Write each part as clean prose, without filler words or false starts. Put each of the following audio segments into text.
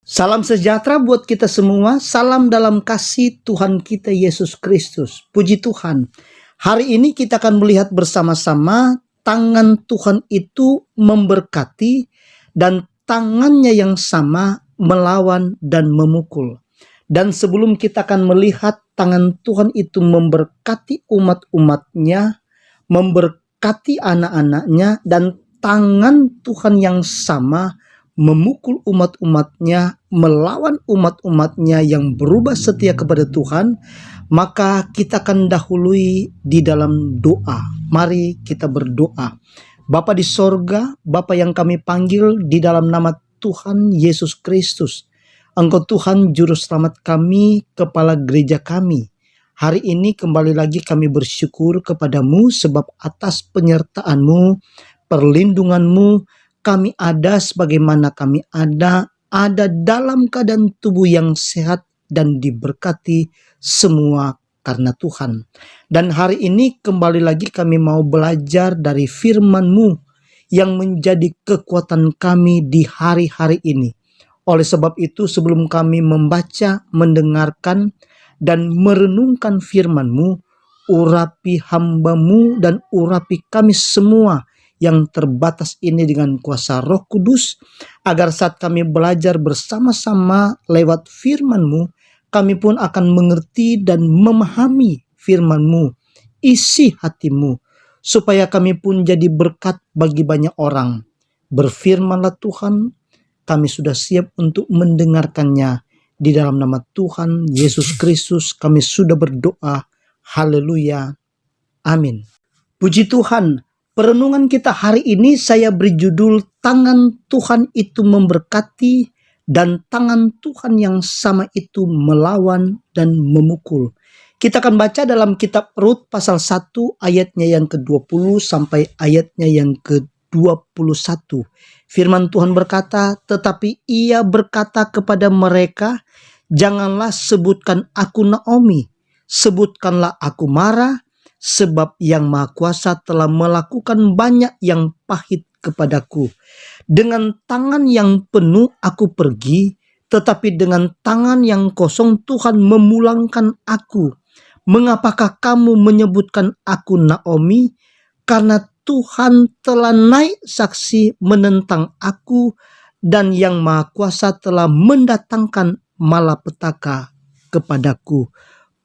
Salam sejahtera buat kita semua. Salam dalam kasih Tuhan kita Yesus Kristus. Puji Tuhan. Hari ini kita akan melihat bersama-sama tangan Tuhan itu memberkati dan tangannya yang sama melawan dan memukul. Dan sebelum kita akan melihat tangan Tuhan itu memberkati umat-umatnya, memberkati anak-anaknya, dan tangan Tuhan yang sama memukul umat-umatnya, melawan umat-umatnya yang berubah setia kepada Tuhan, maka kita akan dahului di dalam doa. Mari kita berdoa. Bapa di sorga, Bapa yang kami panggil di dalam nama Tuhan Yesus Kristus. Engkau Tuhan Juru Selamat kami, Kepala Gereja kami. Hari ini kembali lagi kami bersyukur kepadamu sebab atas penyertaan-Mu, perlindungan-Mu, kami ada sebagaimana kami ada dalam keadaan tubuh yang sehat dan diberkati semua karena Tuhan. Dan hari ini kembali lagi kami mau belajar dari firman-Mu yang menjadi kekuatan kami di hari-hari ini. Oleh sebab itu sebelum kami membaca, mendengarkan, dan merenungkan firman-Mu, urapi hamba-Mu dan urapi kami semua yang terbatas ini dengan kuasa Roh Kudus, agar saat kami belajar bersama-sama lewat firman-Mu, kami pun akan mengerti dan memahami firman-Mu, isi hati-Mu, supaya kami pun jadi berkat bagi banyak orang. Berfirmanlah Tuhan, kami sudah siap untuk mendengarkannya. Di dalam nama Tuhan Yesus Kristus kami sudah berdoa. Haleluya. Amin. Puji Tuhan. Perenungan kita hari ini saya beri judul tangan Tuhan itu memberkati dan tangan Tuhan yang sama itu melawan dan memukul. Kita akan baca dalam kitab Rut pasal 1 ayatnya yang ke-20 sampai ayatnya yang ke-21. Firman Tuhan berkata, tetapi ia berkata kepada mereka, janganlah sebutkan aku Naomi, sebutkanlah aku Mara, sebab Yang Maha Kuasa telah melakukan banyak yang pahit kepadaku. Dengan tangan yang penuh aku pergi, tetapi dengan tangan yang kosong Tuhan memulangkan aku. Mengapakah kamu menyebutkan aku Naomi? Karena Tuhan telah naik saksi menentang aku, dan Yang Maha Kuasa telah mendatangkan malapetaka kepadaku.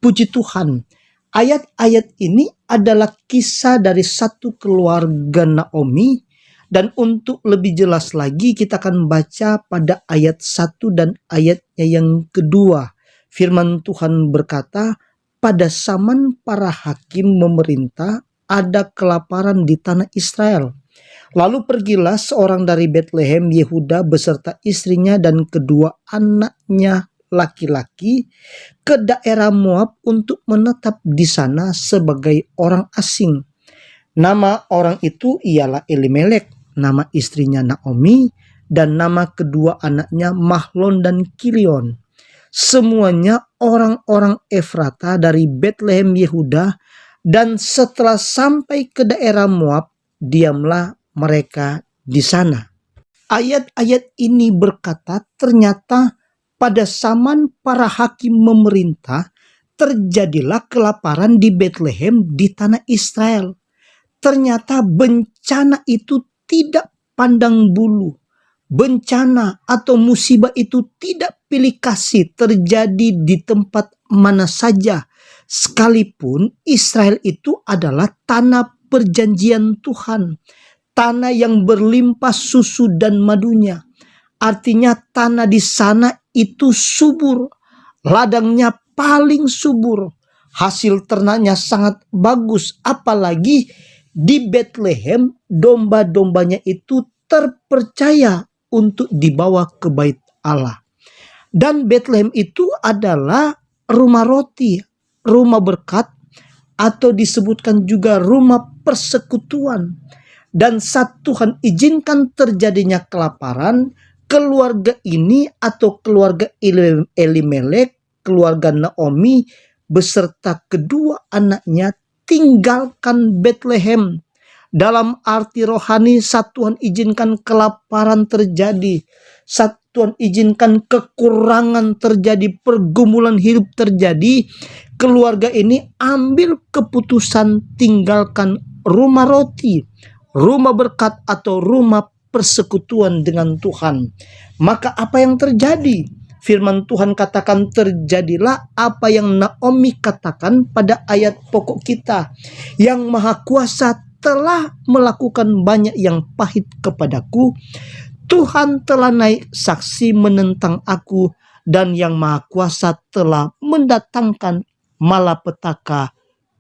Puji Tuhan. Ayat-ayat ini adalah kisah dari satu keluarga Naomi, dan untuk lebih jelas lagi kita akan baca pada ayat 1 dan ayatnya yang kedua. Firman Tuhan berkata, pada zaman para hakim memerintah ada kelaparan di tanah Israel. Lalu pergilah seorang dari Betlehem Yehuda beserta istrinya dan kedua anaknya laki-laki ke daerah Moab untuk menetap di sana sebagai orang asing. Nama orang itu ialah Elimelek, nama istrinya Naomi, dan nama kedua anaknya Mahlon dan Kilion. Semuanya orang-orang Efrata dari Betlehem Yehuda, dan setelah sampai ke daerah Moab, diamlah mereka di sana. Ayat-ayat ini berkata ternyata pada zaman para hakim memerintah, terjadilah kelaparan di Betlehem di tanah Israel. Ternyata bencana itu tidak pandang bulu. Bencana atau musibah itu tidak pilih kasih terjadi di tempat mana saja. Sekalipun Israel itu adalah tanah perjanjian Tuhan. Tanah yang berlimpah susu dan madunya. Artinya tanah di sana itu subur, ladangnya paling subur, hasil ternaknya sangat bagus, apalagi di Betlehem domba-dombanya itu terpercaya untuk dibawa ke bait Allah. Dan Betlehem itu adalah rumah roti, rumah berkat, atau disebutkan juga rumah persekutuan. Dan saat Tuhan izinkan terjadinya kelaparan, keluarga ini atau keluarga Elimelek, keluarga Naomi beserta kedua anaknya tinggalkan Betlehem. Dalam arti rohani saat Tuhan izinkan kelaparan terjadi, saat Tuhan izinkan kekurangan terjadi, pergumulan hidup terjadi, keluarga ini ambil keputusan tinggalkan rumah roti, rumah berkat atau rumah persekutuan dengan Tuhan. Maka apa yang terjadi? Firman Tuhan katakan terjadilah apa yang Naomi katakan pada ayat pokok kita. Yang Maha Kuasa telah melakukan banyak yang pahit kepadaku. Tuhan telah naik saksi menentang aku, dan Yang Maha Kuasa telah mendatangkan malapetaka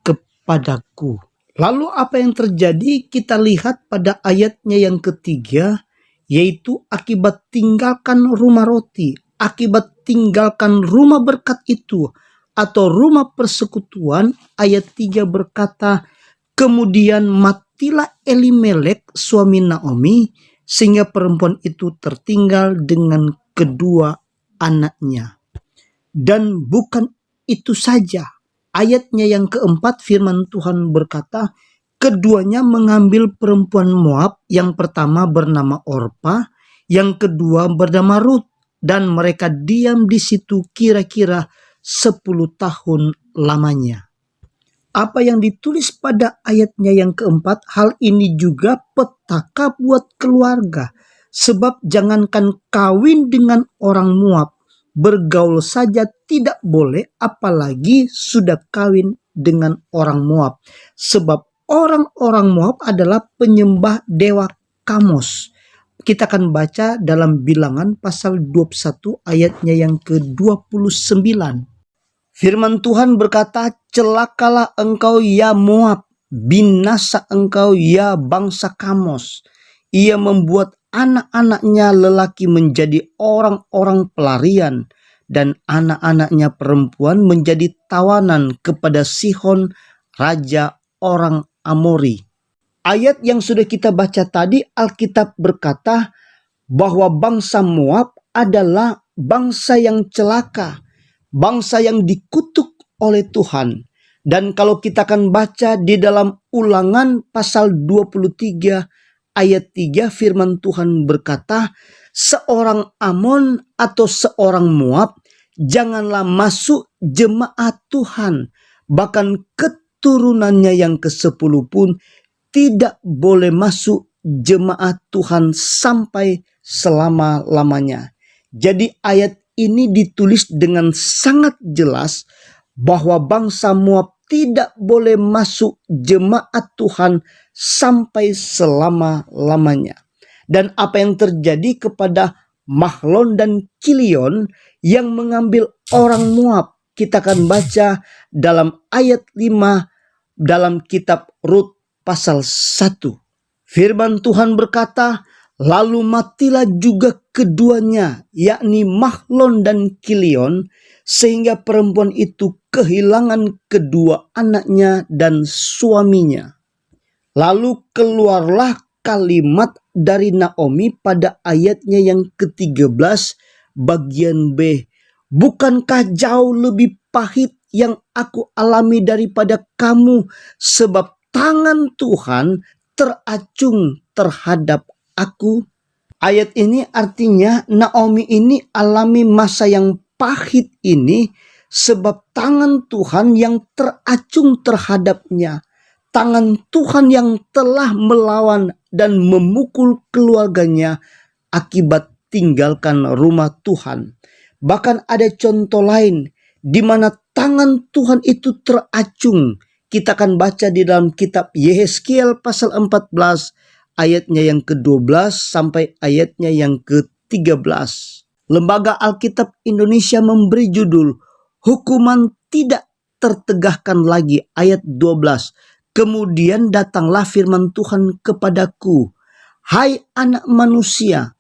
kepadaku. Lalu apa yang terjadi? Kita lihat pada ayatnya yang ketiga, yaitu akibat tinggalkan rumah roti, akibat tinggalkan rumah berkat itu atau rumah persekutuan. Ayat 3 berkata, kemudian matilah Elimelek suami Naomi, sehingga perempuan itu tertinggal dengan kedua anaknya. Dan bukan itu saja. Ayatnya yang keempat, firman Tuhan berkata, keduanya mengambil perempuan Moab, yang pertama bernama Orpa, yang kedua bernama Rut, dan mereka diam di situ kira-kira 10 tahun lamanya. Apa yang ditulis pada ayatnya yang keempat, hal ini juga petaka buat keluarga. Sebab jangankan kawin dengan orang Moab, bergaul saja tidak boleh, apalagi sudah kawin dengan orang Moab. Sebab orang-orang Moab adalah penyembah dewa Kamos. Kita akan baca dalam Bilangan pasal 21 ayatnya yang ke-29. Firman Tuhan berkata, celakalah engkau ya Moab, binasa engkau ya bangsa Kamos. Ia membuat anak-anaknya lelaki menjadi orang-orang pelarian, dan anak-anaknya perempuan menjadi tawanan kepada Sihon, raja orang Amori. Ayat yang sudah kita baca tadi, Alkitab berkata bahwa bangsa Moab adalah bangsa yang celaka, bangsa yang dikutuk oleh Tuhan. Dan kalau kita akan baca di dalam Ulangan pasal 23 ayat 3, firman Tuhan berkata, seorang Amon atau seorang Moab janganlah masuk jemaat Tuhan, bahkan keturunannya yang ke-10 pun tidak boleh masuk jemaat Tuhan sampai selama-lamanya. Jadi ayat ini ditulis dengan sangat jelas bahwa bangsa Moab tidak boleh masuk jemaat Tuhan sampai selama-lamanya. Dan apa yang terjadi kepada Mahlon dan Kilion yang mengambil orang Moab, kita akan baca dalam ayat 5 dalam kitab Rut pasal 1. Firman Tuhan berkata, lalu matilah juga keduanya, yakni Mahlon dan Kilion, sehingga perempuan itu kehilangan kedua anaknya dan suaminya. Lalu keluarlah kalimat dari Naomi pada ayatnya yang ke-13 bagian B. Bukankah jauh lebih pahit yang aku alami daripada kamu, sebab tangan Tuhan teracung terhadap aku. Ayat ini artinya Naomi ini alami masa yang pahit ini sebab tangan Tuhan yang teracung terhadapnya. Tangan Tuhan yang telah melawan dan memukul keluarganya akibat tinggalkan rumah Tuhan. Bahkan ada contoh lain di mana tangan Tuhan itu teracung. Kita akan baca di dalam kitab Yehezkiel pasal 14 ayatnya yang ke-12 sampai ayatnya yang ke-13. Lembaga Alkitab Indonesia memberi judul Hukuman Tidak Tertegahkan Lagi ayat 12. Kemudian datanglah firman Tuhan kepadaku, hai anak manusia,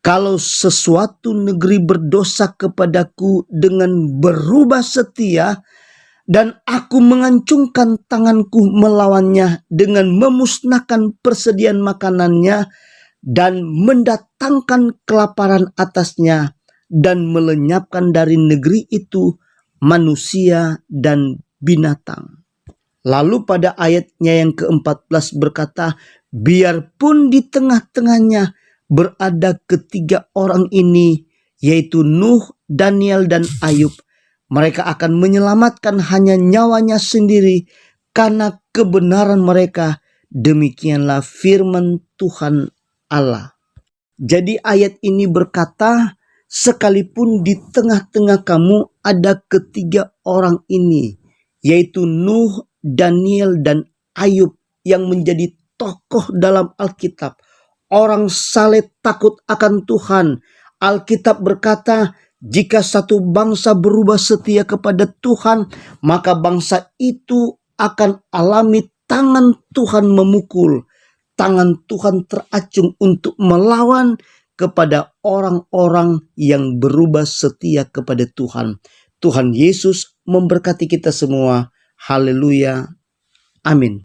kalau sesuatu negeri berdosa kepadaku dengan berubah setia, dan aku mengancungkan tanganku melawannya dengan memusnahkan persediaan makanannya dan mendatangkan kelaparan atasnya dan melenyapkan dari negeri itu manusia dan binatang. Lalu pada ayatnya yang ke-14 berkata, biarpun di tengah-tengahnya berada ketiga orang ini, yaitu Nuh, Daniel, dan Ayub. Mereka akan menyelamatkan hanya nyawanya sendiri karena kebenaran mereka. Demikianlah firman Tuhan Allah. Jadi ayat ini berkata, sekalipun di tengah-tengah kamu ada ketiga orang ini, yaitu Nuh, Daniel, dan Ayub yang menjadi tokoh dalam Alkitab. Orang saleh takut akan Tuhan. Alkitab berkata, jika satu bangsa berubah setia kepada Tuhan, maka bangsa itu akan alami tangan Tuhan memukul. Tangan Tuhan teracung untuk melawan kepada orang-orang yang berubah setia kepada Tuhan. Tuhan Yesus memberkati kita semua. Haleluya. Amin.